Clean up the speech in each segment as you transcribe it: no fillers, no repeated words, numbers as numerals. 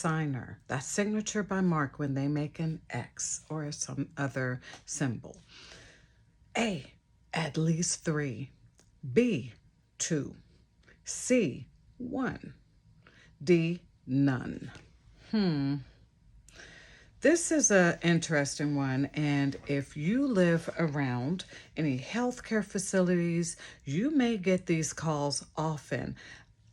signer, that signature by mark when they make an X or some other symbol. A, at least 3. B, 2. C, 1. D, none. This is an interesting one, and if you live around any healthcare facilities, you may get these calls often.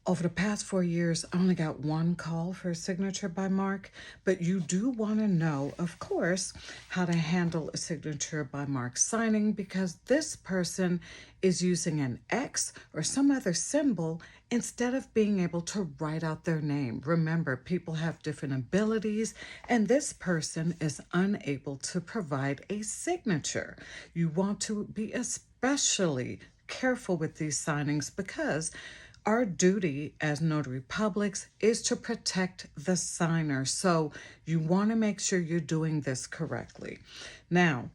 Over the past 4 years, I only got one call for a signature by mark, but you do want to know, of course, how to handle a signature by mark signing, because this person is using an X or some other symbol instead of being able to write out their name. Remember, people have different abilities, and this person is unable to provide a signature. You want to be especially careful with these signings because our duty as Notary Publics is to protect the signer. So you want to make sure you're doing this correctly. Now,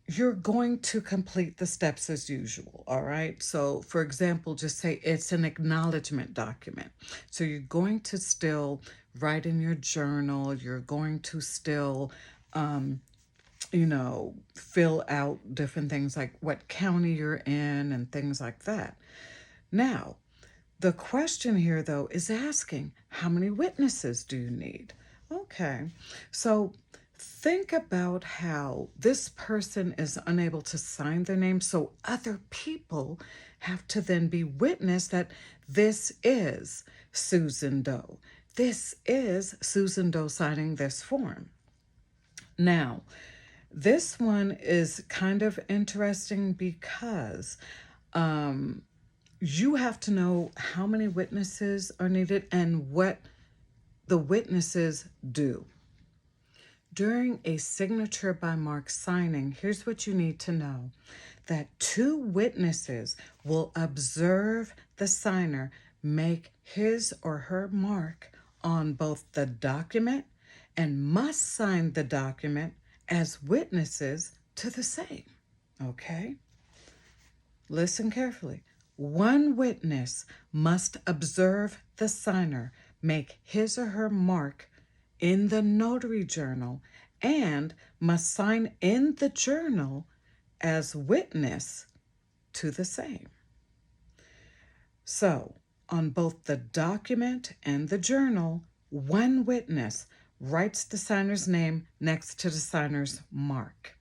you're going to complete the steps as usual, all right? So, for example, just say it's an acknowledgement document. So you're going to still write in your journal. You're going to still, fill out different things like what county you're in and things like that. Now, the question here, though, is asking, how many witnesses do you need? Okay, so think about how this person is unable to sign their name, so other people have to then be witness that this is Susan Doe. This is Susan Doe signing this form. Now, this one is kind of interesting because you have to know how many witnesses are needed and what the witnesses do. During a signature by mark signing, here's what you need to know: that 2 witnesses will observe the signer make his or her mark on both the document and must sign the document as witnesses to the same. Okay? Listen carefully. 1 witness must observe the signer make his or her mark in the notary journal and must sign in the journal as witness to the same. So, on both the document and the journal, 1 witness writes the signer's name next to the signer's mark.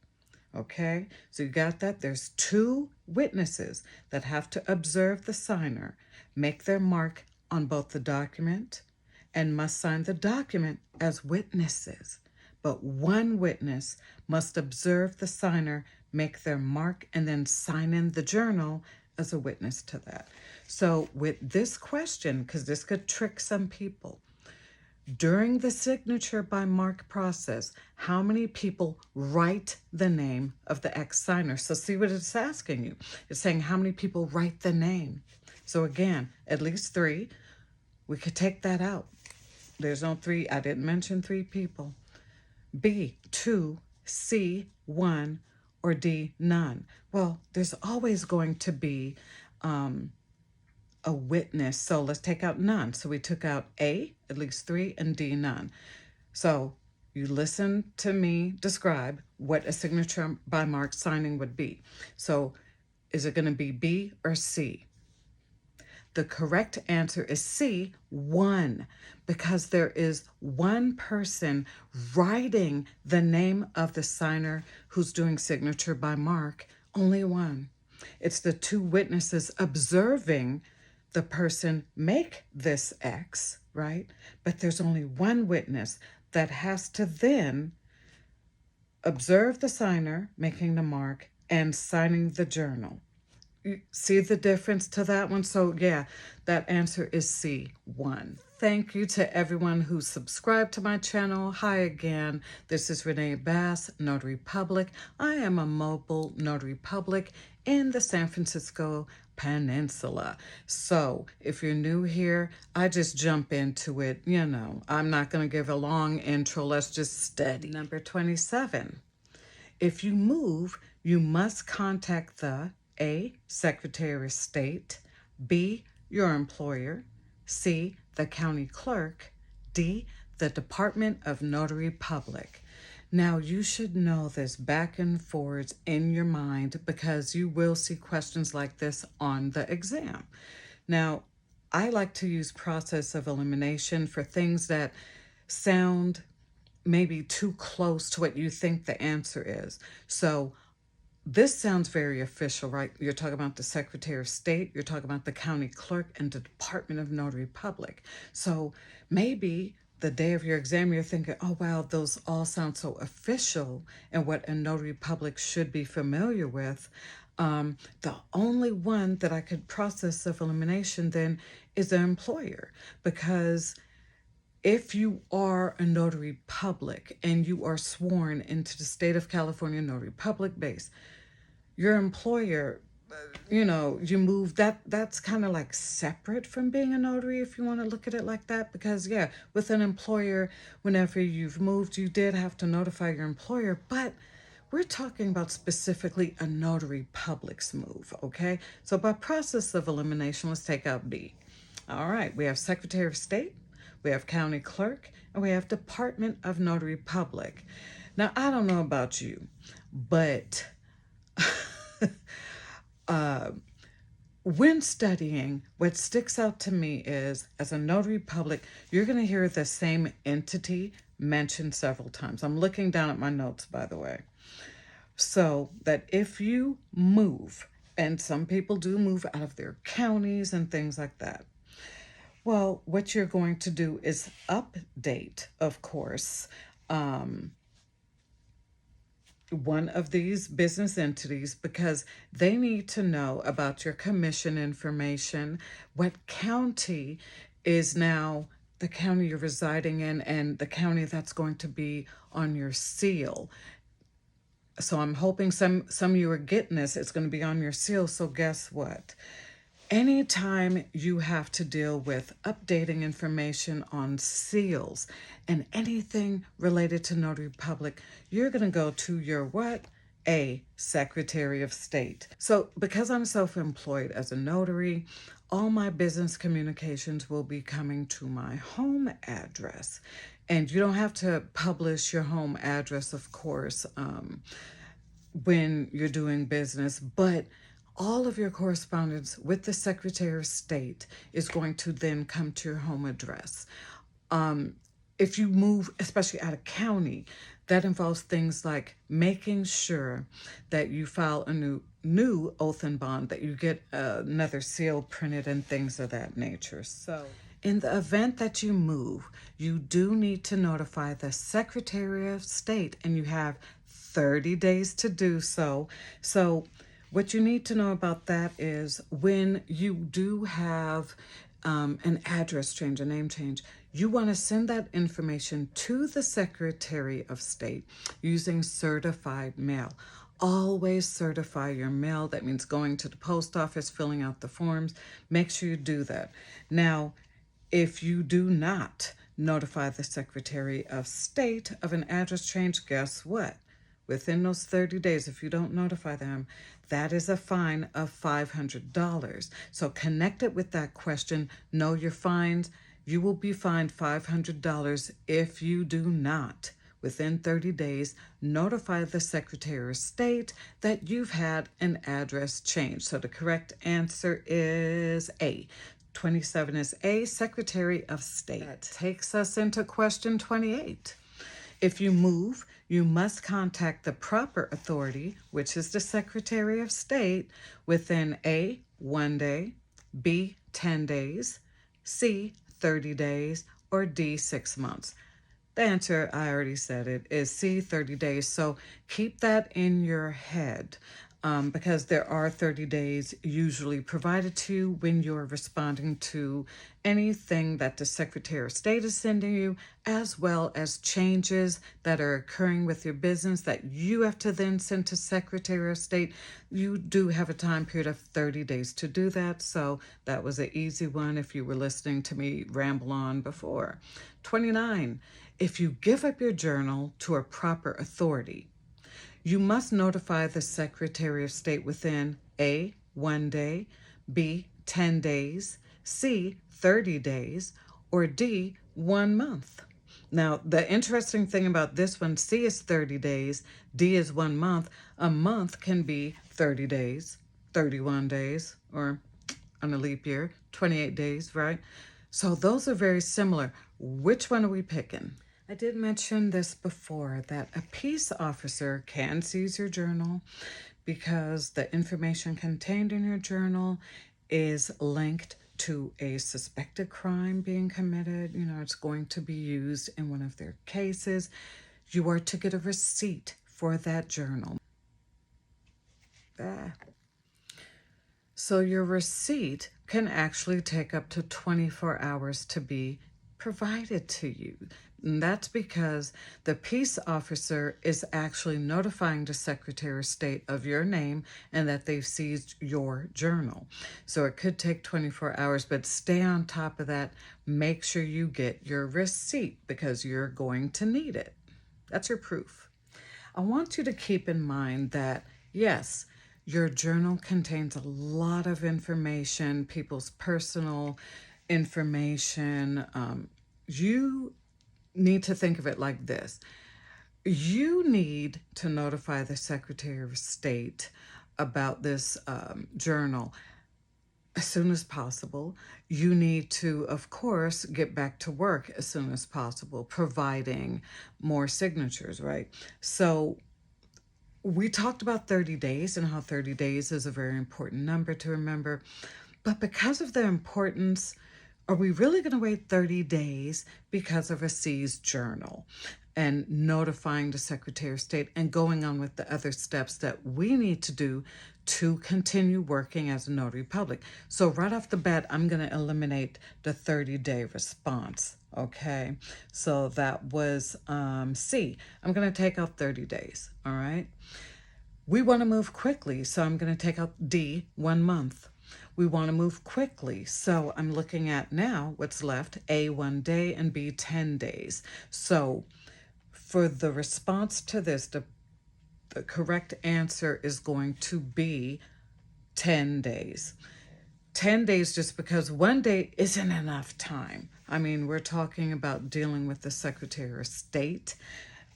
Okay, so you got that? There's 2 witnesses that have to observe the signer, make their mark on both the document, and must sign the document as witnesses. But 1 witness must observe the signer, make their mark, and then sign in the journal as a witness to that. So with this question, because this could trick some people, during the signature by mark process, how many people write the name of the ex-signer? So see what it's asking you. It's saying how many people write the name. So again, at least 3. We could take that out. There's no 3. I didn't mention 3 people. B, 2, C, 1, or D, none. Well, there's always going to be a witness. So let's take out none. So we took out A, at least 3, and D, none. So you listen to me describe what a signature by mark signing would be. So is it going to be B or C? The correct answer is C, 1, because there is 1 person writing the name of the signer who's doing signature by mark, only 1. It's the 2 witnesses observing the person make this X, right? But there's only 1 witness that has to then observe the signer making the mark and signing the journal. You see the difference to that one? So yeah, that answer is C, 1. Thank you to everyone who subscribed to my channel. Hi again. This is Renee Bass, Notary Public. I am a mobile Notary Public in the San Francisco Peninsula. So if you're new here, I just jump into it. I'm not going to give a long intro. Let's just study. Number 27. If you move, you must contact the A, Secretary of State, B, your employer, C, the county clerk, D, the Department of Notary Public. Now, you should know this back and forwards in your mind because you will see questions like this on the exam. Now, I like to use process of elimination for things that sound maybe too close to what you think the answer is. So this sounds very official, right? You're talking about the Secretary of State, you're talking about the county clerk, and the Department of Notary Public. So maybe the day of your exam, you're thinking, oh, wow, those all sound so official and what a notary public should be familiar with. The only one that I could process of elimination then is the employer, because if you are a notary public and you are sworn into the state of California notary public base, your employer, you move that's kind of like separate from being a notary, if you want to look at it like that. Because yeah, with an employer, whenever you've moved, you did have to notify your employer, but we're talking about specifically a notary public's move, okay? So by process of elimination, let's take out B. All right, we have Secretary of State, we have County Clerk, and we have Department of Notary Public. Now, I don't know about you, but when studying, what sticks out to me is, as a notary public, you're going to hear the same entity mentioned several times. I'm looking down at my notes, by the way. So that if you move, and some people do move out of their counties and things like that, well, what you're going to do is update, of course, one of these business entities, because they need to know about your commission information, what county is now the county you're residing in, and the county that's going to be on your seal. So I'm hoping some of you are getting this. It's going to be on your seal. So guess what? Anytime you have to deal with updating information on seals and anything related to Notary Public, you're going to go to your what? A Secretary of State. So because I'm self-employed as a notary, all my business communications will be coming to my home address. And you don't have to publish your home address, of course, when you're doing business, but all of your correspondence with the Secretary of State is going to then come to your home address. If you move, especially out of county, that involves things like making sure that you file a new oath and bond, that you get another seal printed and things of that nature. So in the event that you move, you do need to notify the Secretary of State, and you have 30 days to do so. So what you need to know about that is when you do have an address change, a name change, you want to send that information to the Secretary of State using certified mail. Always certify your mail. That means going to the post office, filling out the forms. Make sure you do that. Now, if you do not notify the Secretary of State of an address change, guess what? Within those 30 days, if you don't notify them, that is a fine of $500. So connect it with that question. Know your fines. You will be fined $500 if you do not, within 30 days, notify the Secretary of State that you've had an address change. So the correct answer is A. 27 is A, Secretary of State. That takes us into question 28. If you move, you must contact the proper authority, which is the Secretary of State, within A, 1 day, B, 10 days, C, 30 days, or D, 6 months. The answer, I already said it, is C, 30 days. So keep that in your head. Because there are 30 days usually provided to you when you're responding to anything that the Secretary of State is sending you, as well as changes that are occurring with your business that you have to then send to Secretary of State. You do have a time period of 30 days to do that, so that was an easy one if you were listening to me ramble on before. 29, if you give up your journal to a proper authority, you must notify the Secretary of State within A, 1 day, B, 10 days, C, 30 days, or D, 1 month. Now, the interesting thing about this one, C is 30 days, D is 1 month. A month can be 30 days, 31 days, or on a leap year, 28 days, right? So those are very similar. Which one are we picking? I did mention this before, that a peace officer can seize your journal because the information contained in your journal is linked to a suspected crime being committed. You know, it's going to be used in one of their cases. You are to get a receipt for that journal. So your receipt can actually take up to 24 hours to be provided to you. And that's because the peace officer is actually notifying the Secretary of State of your name and that they've seized your journal. So it could take 24 hours, but stay on top of that. Make sure you get your receipt because you're going to need it. That's your proof. I want you to keep in mind that, yes, your journal contains a lot of information, people's personal information. You need to think of it like this. You need to notify the Secretary of State about this journal as soon as possible. You need to, of course, get back to work as soon as possible, providing more signatures, right? So we talked about 30 days and how 30 days is a very important number to remember. But because of the importance, are we really going to wait 30 days because of a seized journal and notifying the Secretary of State and going on with the other steps that we need to do to continue working as a Notary Public? So right off the bat, I'm going to eliminate the 30-day response. Okay, so that was C. I'm going to take out 30 days. All right. We want to move quickly, so I'm going to take out D, 1 month. We want to move quickly, so I'm looking at now what's left, A, 1 day, and B, 10 days. So for the response to this, the correct answer is going to be 10 days. 10 days just because 1 day isn't enough time. I mean, we're talking about dealing with the Secretary of State.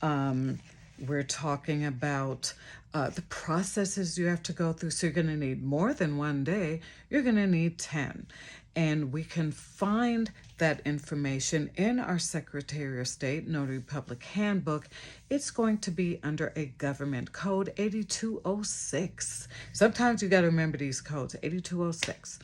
We're talking about the processes you have to go through. So you're going to need more than 1 day. You're going to need 10. And we can find that information in our Secretary of State Notary Public Handbook. It's going to be under a government code, 8206. Sometimes you got to remember these codes, 8206.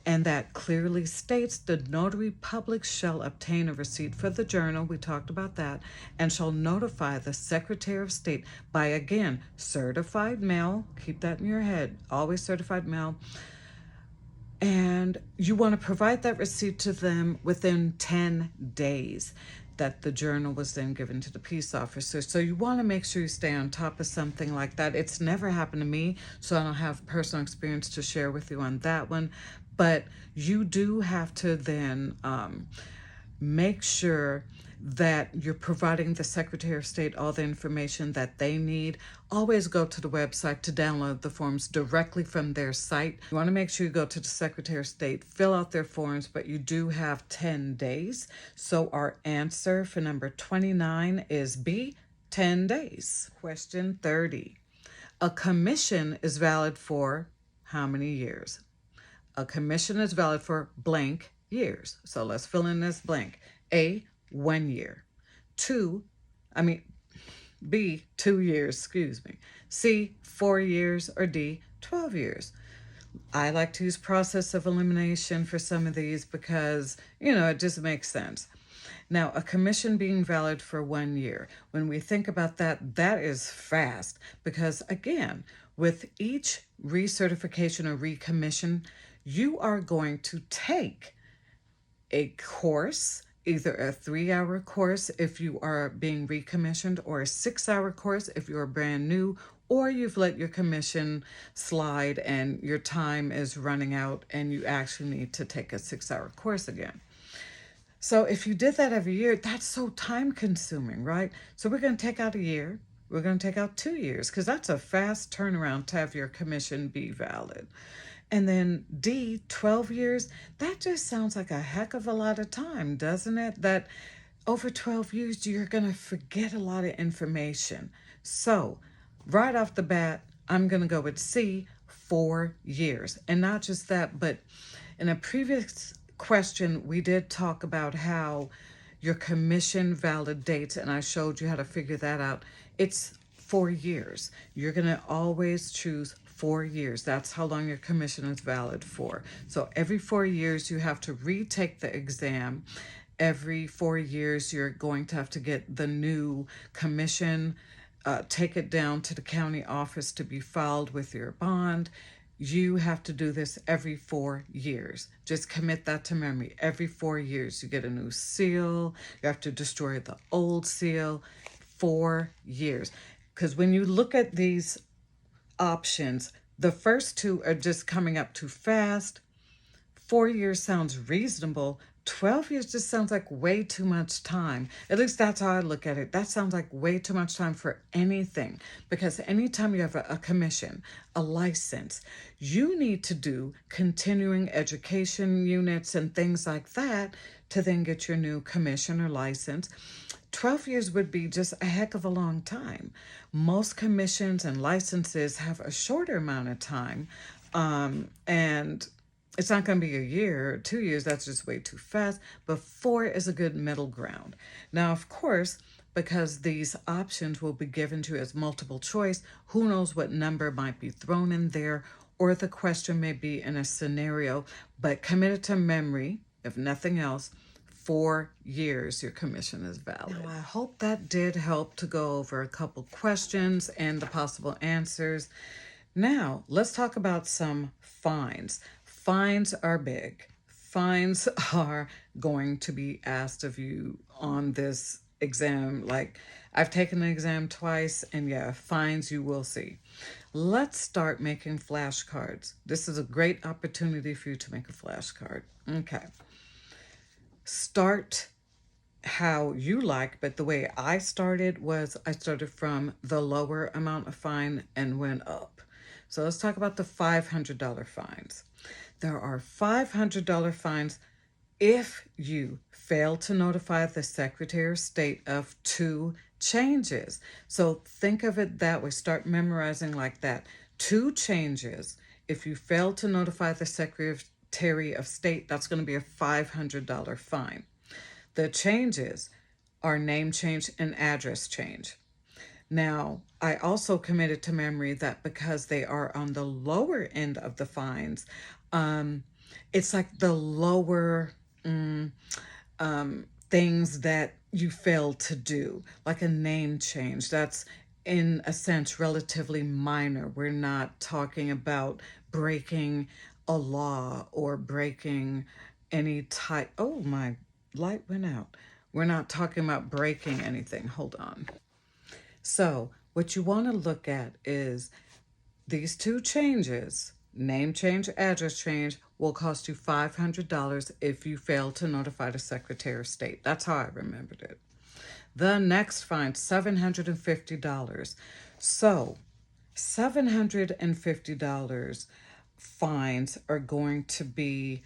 And that clearly states the Notary Public shall obtain a receipt for the journal, we talked about that, and shall notify the Secretary of State by, again, certified mail. Keep that in your head, always certified mail. And you want to provide that receipt to them within 10 days that the journal was then given to the peace officer. So you want to make sure you stay on top of something like that. It's never happened to me, so I don't have personal experience to share with you on that one. But you do have to then make sure that you're providing the Secretary of State all the information that they need. Always go to the website to download the forms directly from their site. You want to make sure you go to the Secretary of State, fill out their forms, but you do have 10 days. So our answer for number 29 is B, 10 days. Question 30. A commission is valid for how many years? A commission is valid for blank years. So let's fill in this blank. A, 1 year. B, 2 years, excuse me. C, 4 years, or D, 12 years. I like to use process of elimination for some of these because, it just makes sense. Now, a commission being valid for 1 year, when we think about that, that is fast because, again, with each recertification or recommission, you are going to take a course, either a 3-hour course if you are being recommissioned, or a 6-hour course if you're brand new, or you've let your commission slide and your time is running out and you actually need to take a 6-hour course again. So if you did that every year, that's so time consuming, right? So we're going to take out a year. We're going to take out 2 years because that's a fast turnaround to have your commission be valid. And then D, 12 years, that just sounds like a heck of a lot of time, doesn't it? That over 12 years, you're going to forget a lot of information. So, right off the bat, I'm going to go with C, 4 years. And not just that, but in a previous question, we did talk about how your commission validates, and I showed you how to figure that out. It's 4 years. You're going to always choose 4 years. That's how long your commission is valid for. So every 4 years, you have to retake the exam. Every 4 years, you're going to have to get the new commission, take it down to the county office to be filed with your bond. You have to do this every 4 years. Just commit that to memory. Every 4 years, you get a new seal. You have to destroy the old seal. 4 years. Because when you look at these options, the first two are just coming up too fast. 4 years sounds reasonable. 12 years just sounds like way too much time. At least that's how I look at it. That sounds like way too much time for anything. Because anytime you have a commission, a license, you need to do continuing education units and things like that to then get your new commission or license. 12 years would be just a heck of a long time. Most commissions and licenses have a shorter amount of time. And it's not going to be a year or 2 years. That's just way too fast. But 4 is a good middle ground. Now, of course, because these options will be given to you as multiple choice, who knows what number might be thrown in there, or the question may be in a scenario. But commit it to memory, if nothing else. 4 years your commission is valid. Now, I hope that did help to go over a couple questions and the possible answers. Now, let's talk about some fines. Fines are big. Fines are going to be asked of you on this exam. Like, I've taken the exam twice, and yeah, fines you will see. Let's start making flashcards. This is a great opportunity for you to make a flashcard. Okay. Start how you like, but the way I started was I started from the lower amount of fine and went up. So let's talk about the $500 fines. There are $500 fines if you fail to notify the Secretary of State of 2 changes. So think of it that way. Start memorizing like that. 2 changes. If you fail to notify the Secretary of State, that's going to be a $500 fine. The changes are name change and address change. Now, I also committed to memory that because they are on the lower end of the fines, it's like the lower things that you failed to do, like a name change. That's, in a sense, relatively minor. We're not talking about breaking a law or breaking any type. Oh, my light went out. We're not talking about breaking anything. Hold on. So what you want to look at is these 2 changes, name change, address change, will cost you $500 if you fail to notify the Secretary of State. That's how I remembered it. The next fine, $750. So $750 fines are going to be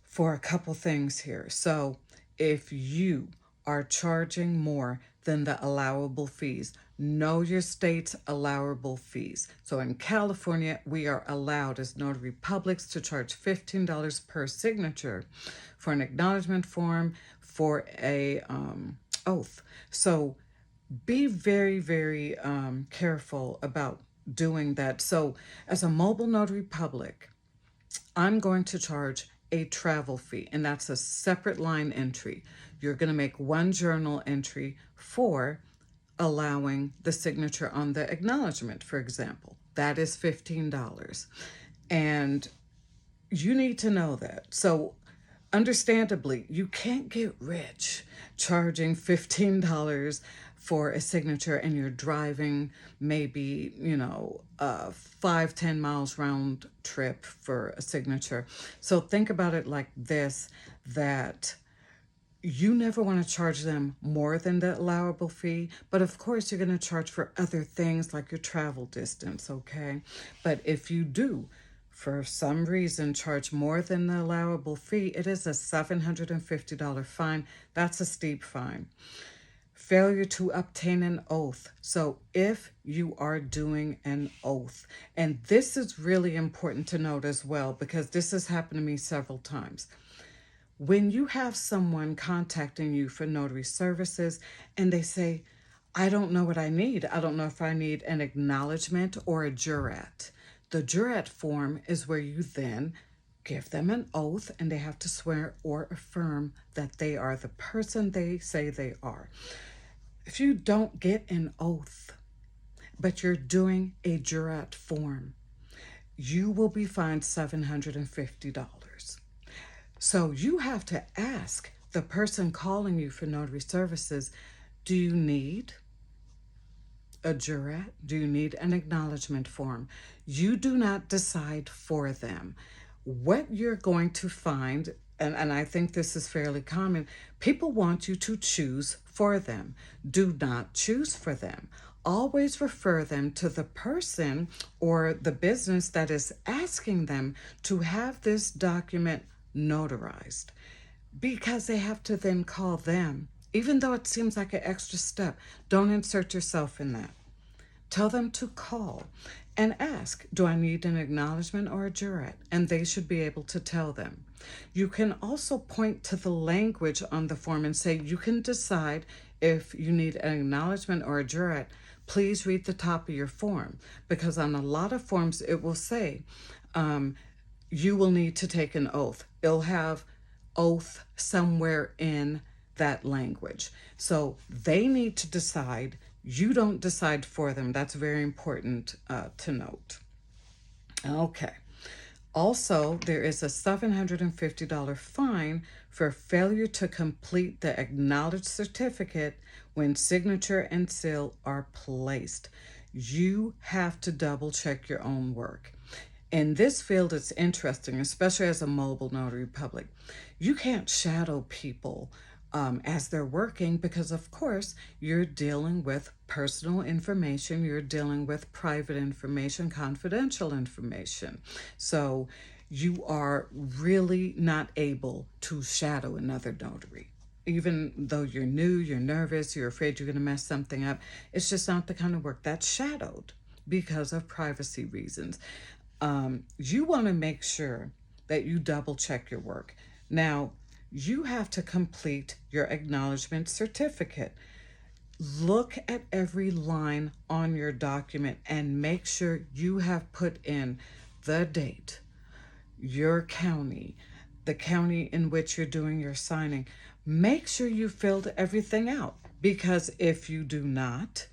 for a couple things here. So if you are charging more than the allowable fees, know your state's allowable fees. So in California, we are allowed as Notary Publics to charge $15 per signature for an acknowledgement form, for a oath. So be very, very careful about doing that. So as a mobile Notary Public, I'm going to charge a travel fee, and that's a separate line entry. You're going to make one journal entry for allowing the signature on the acknowledgement, for example. That is $15. And you need to know that. So understandably, you can't get rich charging $15 for a signature and you're driving maybe, 5-10 miles round trip for a signature. So think about it like this, that you never want to charge them more than the allowable fee, but of course you're going to charge for other things like your travel distance, okay? But if you do for some reason charge more than the allowable fee, it is a $750 fine. That's a steep fine. Failure to obtain an oath. So if you are doing an oath, and this is really important to note as well, because this has happened to me several times. When you have someone contacting you for notary services and they say, I don't know what I need. I don't know if I need an acknowledgement or a jurat. The jurat form is where you then give them an oath and they have to swear or affirm that they are the person they say they are. If you don't get an oath, but you're doing a jurat form, you will be fined $750. So you have to ask the person calling you for notary services, do you need a jurat? Do you need an acknowledgement form? You do not decide for them. What you're going to find, and I think this is fairly common, people want you to choose for them. Do not choose for them. Always refer them to the person or the business that is asking them to have this document notarized, because they have to then call them. Even though it seems like an extra step, don't insert yourself in that. Tell them to call and ask, do I need an acknowledgement or a jurat? And they should be able to tell them. You can also point to the language on the form and say, you can decide if you need an acknowledgement or a jurat. Please read the top of your form, because on a lot of forms it will say, you will need to take an oath. It'll have oath somewhere in that language. So they need to decide. You don't decide for them. That's very important to note. Okay. Also, there is a $750 fine for failure to complete the acknowledged certificate when signature and seal are placed. You have to double check your own work. In this field, it's interesting, especially as a mobile notary public. You can't shadow people as they're working, because of course you're dealing with personal information, you're dealing with private information, confidential information. So you are really not able to shadow another notary. Even though you're new, you're nervous, you're afraid you're going to mess something up, it's just not the kind of work that's shadowed because of privacy reasons. You want to make sure that you double check your work. Now, you have to complete your acknowledgement certificate. Look at every line on your document and make sure you have put in the date, your county, the county in which you're doing your signing. Make sure you filled everything out, because if you do not,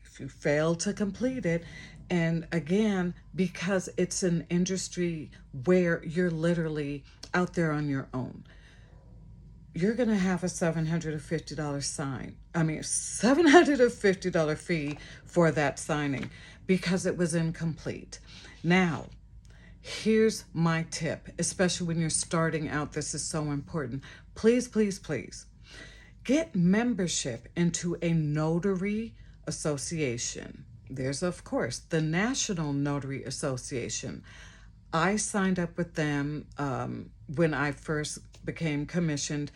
if you fail to complete it, and again, because it's an industry where you're literally out there on your own, you're going to have a $750 fee for that signing because it was incomplete. Now, here's my tip, especially when you're starting out. This is so important. Please, please, please get membership into a notary association. There's, of course, the National Notary Association. I signed up with them when I first became commissioned,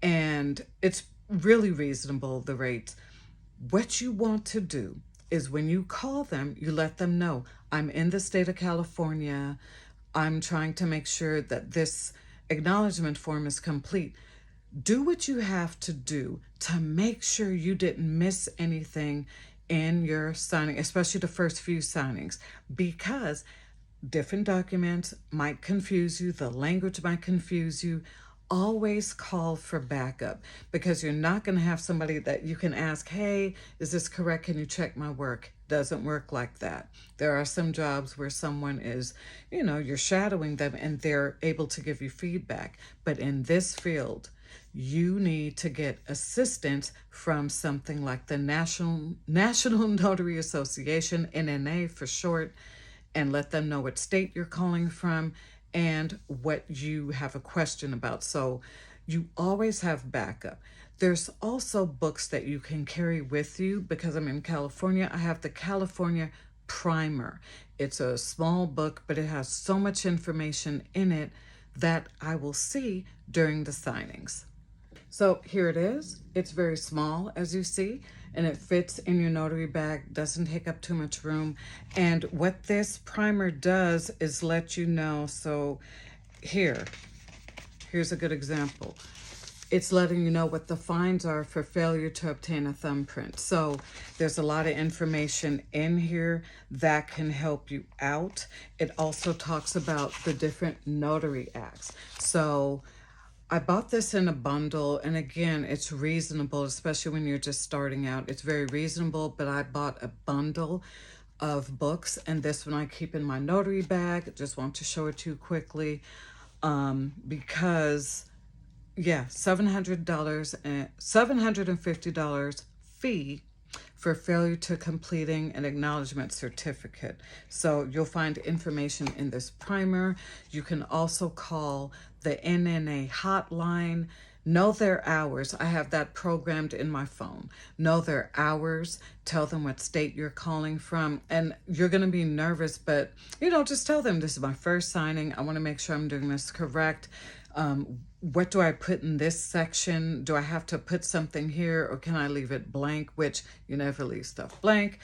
and it's really reasonable, the rates. What you want to do is when you call them, you let them know, I'm in the state of California. I'm trying to make sure that this acknowledgement form is complete. Do what you have to do to make sure you didn't miss anything in your signing, especially the first few signings, because different documents might confuse you, the language might confuse you. Always call for backup, because you're not going to have somebody that you can ask, hey, is this correct? Can you check my work? Doesn't work like that. There are some jobs where someone is, you're shadowing them and they're able to give you feedback. But in this field, you need to get assistance from something like the National Notary Association, NNA for short, and let them know what state you're calling from and what you have a question about. So you always have backup. There's also books that you can carry with you, because I'm in California. I have the California primer. It's a small book, but it has so much information in it that I will see during the signings. So here it is. It's very small, as you see, and it fits in your notary bag, doesn't take up too much room. And what this primer does is let you know. So here's a good example. It's letting you know what the fines are for failure to obtain a thumbprint. So there's a lot of information in here that can help you out. It also talks about the different notary acts. So I bought this in a bundle, and again, it's reasonable, especially when you're just starting out. It's very reasonable, but I bought a bundle of books, and this one I keep in my notary bag. Just want to show it to you quickly because yeah, $750 fee for failure to completing an acknowledgement certificate. So you'll find information in this primer. You can also call the NNA hotline. Know their hours. I have that programmed in my phone. Know their hours. Tell them what state you're calling from. And you're going to be nervous, but just tell them this is my first signing. I want to make sure I'm doing this correct. What do I put in this section? Do I have to put something here, or can I leave it blank? Which you never leave stuff blank,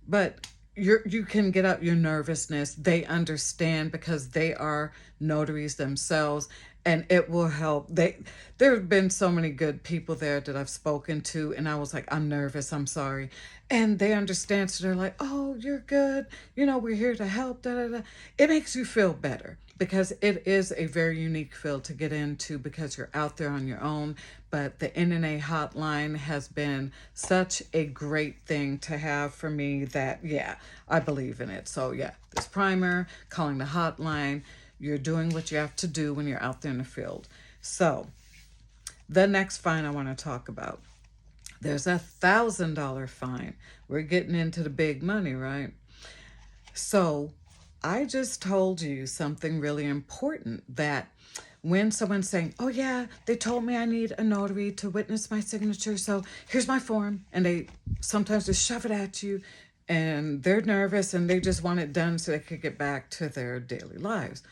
but you can get out your nervousness. They understand because they are notaries themselves, and it will help. There have been so many good people there that I've spoken to, and I was like, I'm nervous, I'm sorry. And they understand, so they're like, oh, you're good. We're here to help. Da, da, da. It makes you feel better because it is a very unique field to get into because you're out there on your own. But the NNA hotline has been such a great thing to have for me that, yeah, I believe in it. So yeah, this primer, calling the hotline, you're doing what you have to do when you're out there in the field. So the next fine I want to talk about, there's $1,000 fine. We're getting into the big money, right? So I just told you something really important, that when someone's saying, oh yeah, they told me I need a notary to witness my signature, so here's my form, and they sometimes just shove it at you, and they're nervous and they just want it done so they could get back to their daily lives.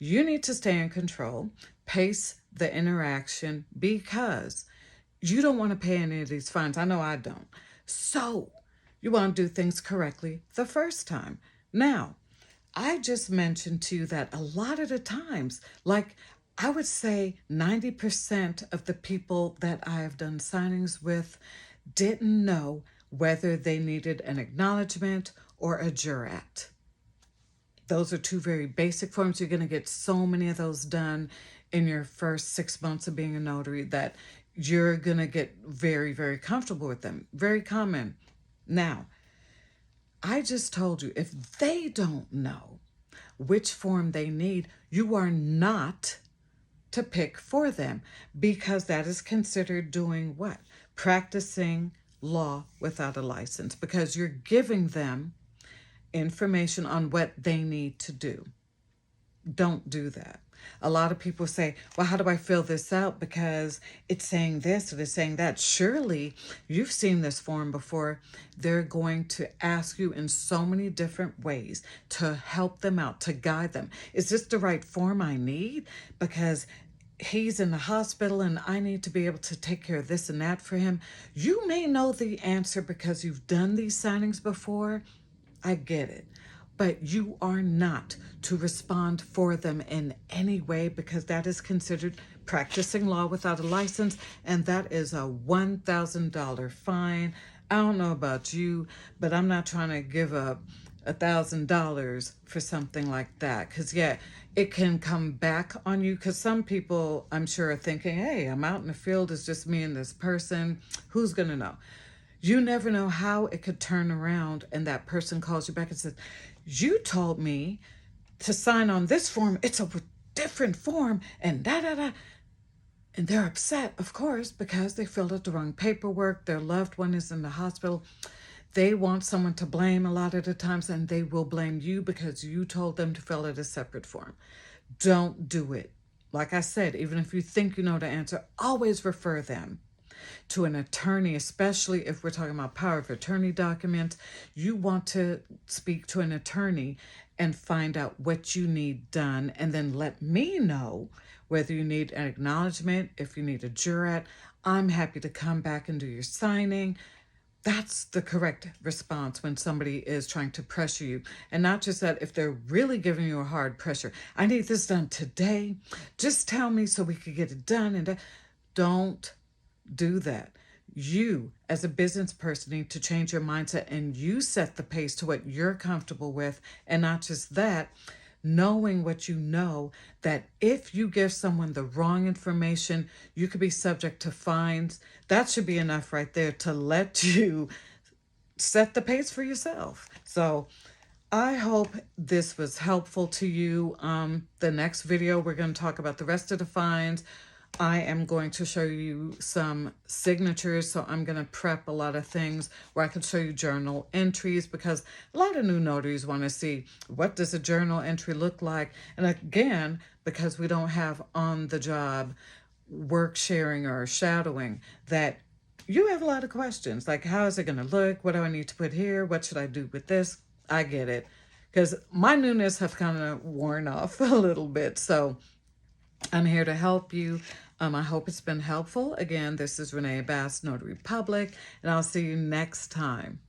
You need to stay in control, pace the interaction, because you don't want to pay any of these fines. I know I don't. So you want to do things correctly the first time. Now, I just mentioned to you that a lot of the times, like I would say 90% of the people that I have done signings with didn't know whether they needed an acknowledgement or a jurat. Those are two very basic forms. You're going to get so many of those done in your first 6 months of being a notary that you're going to get very, very comfortable with them. Very common. Now, I just told you, if they don't know which form they need, you are not to pick for them, because that is considered doing what? Practicing law without a license, because you're giving them information on what they need to do. Don't do that. A lot of people say, well, how do I fill this out? Because it's saying this or it's saying that. Surely you've seen this form before. They're going to ask you in so many different ways to help them out, to guide them. Is this the right form I need? Because he's in the hospital and I need to be able to take care of this and that for him. You may know the answer because you've done these signings before. I get it. But you are not to respond for them in any way, because that is considered practicing law without a license, and that is a $1,000 fine. I don't know about you, but I'm not trying to give up $1,000 for something like that, because yeah, it can come back on you, because some people, I'm sure, are thinking, hey, I'm out in the field, it's just me and this person, who's gonna know? You never know how it could turn around and that person calls you back and says, you told me to sign on this form, it's a different form, and da-da-da. And they're upset, of course, because they filled out the wrong paperwork, their loved one is in the hospital. They want someone to blame a lot of the times, and they will blame you because you told them to fill out a separate form. Don't do it. Like I said, even if you think you know the answer, always refer them. to an attorney, especially if we're talking about power of attorney documents, you want to speak to an attorney and find out what you need done, and then let me know whether you need an acknowledgement, if you need a jurat. I'm happy to come back and do your signing. That's the correct response when somebody is trying to pressure you. And not just that, if they're really giving you a hard pressure. I need this done today. Just tell me so we could get it done. And don't do that. You, as a business person, need to change your mindset, and you set the pace to what you're comfortable with. And not just that, knowing what you know, that if you give someone the wrong information, you could be subject to fines. That should be enough right there to let you set the pace for yourself. So I hope this was helpful to you. The next video, we're going to talk about the rest of the fines. I am going to show you some signatures, so I'm going to prep a lot of things where I can show you journal entries, because a lot of new notaries want to see, what does a journal entry look like? And again, because we don't have on-the-job work sharing or shadowing, that you have a lot of questions, like how is it going to look? What do I need to put here? What should I do with this? I get it, because my newness have kind of worn off a little bit, so I'm here to help you. I hope it's been helpful. Again, this is Renee Bass, Notary Public, and I'll see you next time.